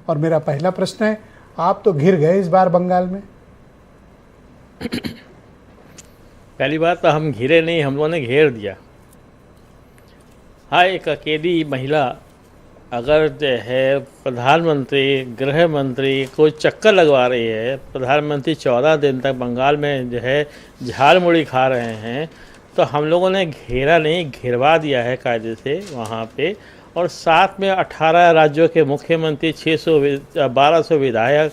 और मेरा पहला प्रश्न है, आप तो घिर गए इस बार बंगाल में। पहली बात तो हम घिरे नहीं, हम लोगों ने घेर दिया। हाँ, एक अकेली महिला अगर जो है प्रधानमंत्री, गृह मंत्री को चक्कर लगवा रही है, प्रधानमंत्री 14 दिन तक बंगाल में जो है झाड़ मुड़ी खा रहे हैं, तो हम लोगों ने घेरा नहीं, घिरवा दिया है कायदे से वहाँ पे। और साथ में 18 राज्यों के मुख्यमंत्री, 1200 विधायक,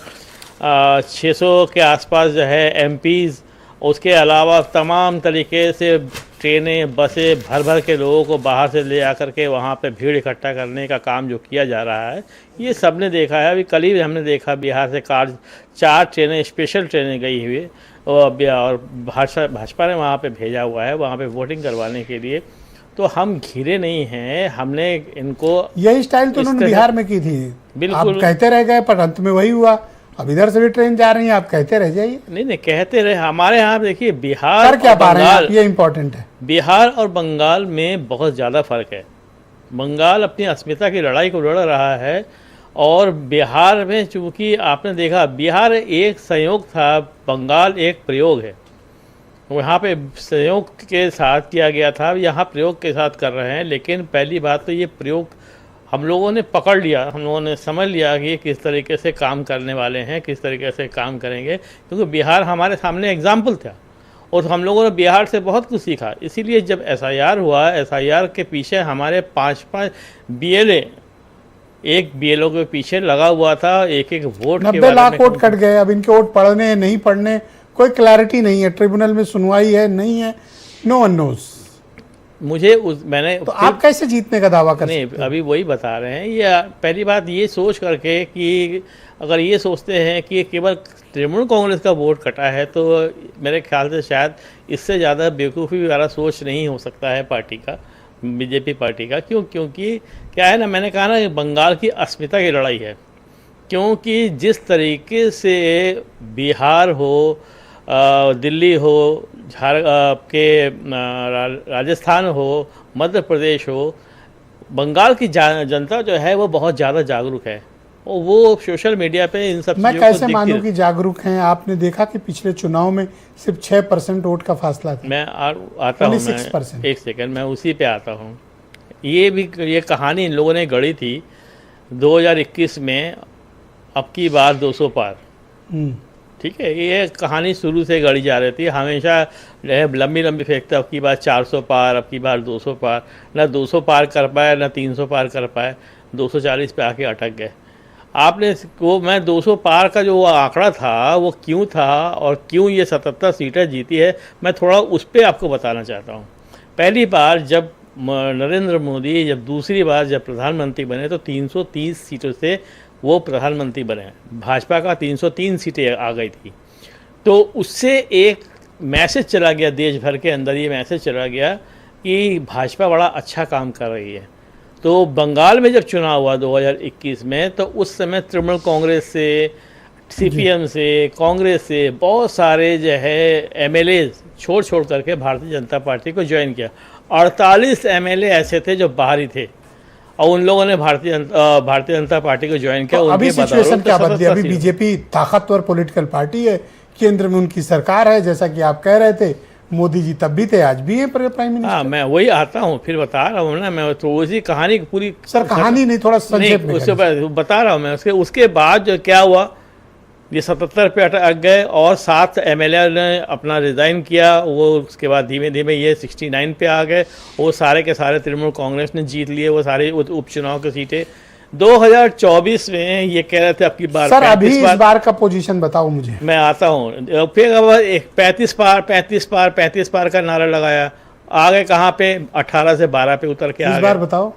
600 के आसपास जो है एमपीज़, उसके अलावा तमाम तरीके से ट्रेनें, बसें भर भर के लोगों को बाहर से ले आकर के वहाँ पे भीड़ इकट्ठा करने का काम जो किया जा रहा है, ये सब ने देखा है। अभी कल ही हमने देखा बिहार से 4 ट्रेनें, स्पेशल ट्रेनें गई हुई, और भाजपा ने वहाँ पे भेजा हुआ है वहाँ पे वोटिंग करवाने के लिए। तो हम घिरे नहीं हैं, हमने इनको यही स्टाइल तो उन्होंने बिहार में की थी। बिल्कुल, आप कहते रह गए पर अंत में वही हुआ। अब इधर से भी ट्रेन जा रही है, आप कहते रह जाइए। नहीं, कहते रहे। हमारे यहाँ देखिए, बिहार कर क्या पा रहे हैं आप, ये इम्पोर्टेंट है। बिहार और बंगाल में बहुत ज़्यादा फर्क है। बंगाल अपनी अस्मिता की लड़ाई को लड़ रहा है, और बिहार में चूँकि आपने देखा, बिहार एक संयोग था, बंगाल एक प्रयोग है। वहाँ पे संयोग के साथ किया गया था, यहाँ प्रयोग के साथ कर रहे हैं। लेकिन पहली बात तो ये प्रयोग हम लोगों ने पकड़ लिया, हम लोगों ने समझ लिया कि किस तरीके से काम करने वाले हैं, किस तरीके से काम करेंगे, क्योंकि बिहार हमारे सामने एग्जाम्पल था और हम लोगों ने बिहार से बहुत कुछ सीखा। इसीलिए जब एसआईआर हुआ, एसआईआर के पीछे हमारे 5-5 बीएलए, एक बीएलओ के पीछे लगा हुआ था, एक वोट 90 लाख वोट कट गए। अब इनके वोट पढ़ने नहीं पढ़ने कोई क्लैरिटी नहीं है, ट्रिब्यूनल में सुनवाई है नहीं है, नो वन नोज। मुझे मैंने तो आप कैसे जीतने का दावा कर सकते हैं? अभी वही बता रहे हैं। ये पहली बात ये सोच करके कि अगर ये सोचते हैं कि केवल तृणमूल कांग्रेस का वोट कटा है, तो मेरे ख्याल से शायद इससे ज़्यादा बेवकूफ़ी वाला सोच नहीं हो सकता है पार्टी का, बीजेपी पार्टी का। क्योंकि क्या है ना, मैंने कहा ना, बंगाल की अस्मिता की लड़ाई है। क्योंकि जिस तरीके से बिहार हो, दिल्ली हो, राजस्थान हो, मध्य प्रदेश हो, बंगाल की जनता जो है वो बहुत ज़्यादा जागरूक है, और वो सोशल मीडिया पे इन सब मैं कैसे मानूं कि जागरूक हैं? आपने देखा कि पिछले चुनाव में सिर्फ 6% वोट का फासला था। मैं आता हूँ, मैं एक सेकंड, मैं उसी पे आता हूँ। ये कहानी इन लोगों ने गढ़ी थी 2021 में, अब की बार 200 पार। ठीक है, ये कहानी शुरू से गढ़ी जा रही थी, हमेशा लंबी लंबी फेंकते, अब की बार 400 पार, अब की बार 200 पार। ना 200 पार कर पाए, ना 300 पार कर पाए, 240 पे आके अटक गए। आपने वो, मैं 200 पार का जो आंकड़ा था वो क्यों था और क्यों ये 77 सीटें जीती है, मैं थोड़ा उस पर आपको बताना चाहता हूँ। पहली बार जब नरेंद्र मोदी जब दूसरी बार जब प्रधानमंत्री बने, तो 330 सीटों से वो प्रधानमंत्री बने। भाजपा का 303 सीटें आ गई थी। तो उससे एक मैसेज चला गया देश भर के अंदर, ये मैसेज चला गया कि भाजपा बड़ा अच्छा काम कर रही है। तो बंगाल में जब चुनाव हुआ 2021 में, तो उस समय तृणमूल कांग्रेस से, सीपीएम से, कांग्रेस से बहुत सारे जो है एमएलए छोड़ करके भारतीय जनता पार्टी को ज्वाइन किया। 48 एमएलए ऐसे थे जो बाहरी थे, और उन लोगों ने भारतीय जनता पार्टी को ज्वाइन किया। तो अभी सिचुएशन क्या बदली? अभी बीजेपी ताकतवर पॉलिटिकल पार्टी है, केंद्र में उनकी सरकार है, जैसा कि आप कह रहे थे, मोदी जी तब भी थे, आज भी है प्राइम मिनिस्टर। हाँ, मैं वही आता हूँ, फिर बता रहा हूँ ना, मैं तो उसी कहानी की पूरी, सर कहानी नहीं, थोड़ा संक्षेप में उससे बता रहा हूँ मैं। उसके बाद जो क्या हुआ, ये 77 पे अटक गए, और 7 एमएलए ने अपना रिज़ाइन किया। वो उसके बाद धीमे धीमे ये 69 पे आ गए। वो सारे के सारे तृणमूल कांग्रेस ने जीत लिए वो सारे उपचुनाव की सीटें। 2024 में ये कह रहे थे अब की बार, सर अभी इस बार का पोजीशन बताओ मुझे। मैं आता हूँ। फिर अब 35 पार का नारा लगाया, आ गए कहाँ पे, 18 से 12 पे उतर के आ गए। इस बार बताओ।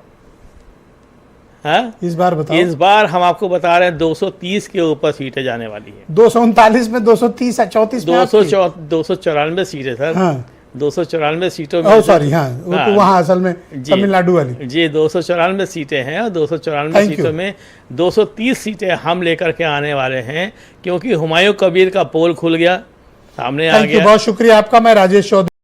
हाँ, इस बार बताओ। इस बार हम आपको बता रहे हैं 230 के ऊपर सीटें जाने वाली है। 239 में 230, 34 में 294 सीटें सर। हाँ, 294 सीटों में। सॉरी, हाँ, वहाँ असल में तमिलनाडु वाली। जी, 294 सीटें हैं, और 294 सीटों में 230 सीटें हम लेकर के आने वाले हैं, क्योंकि हुमायूं कबीर का पोल खुल गया, सामने आ गया। बहुत शुक्रिया आपका। मैं राजेश चौधरी।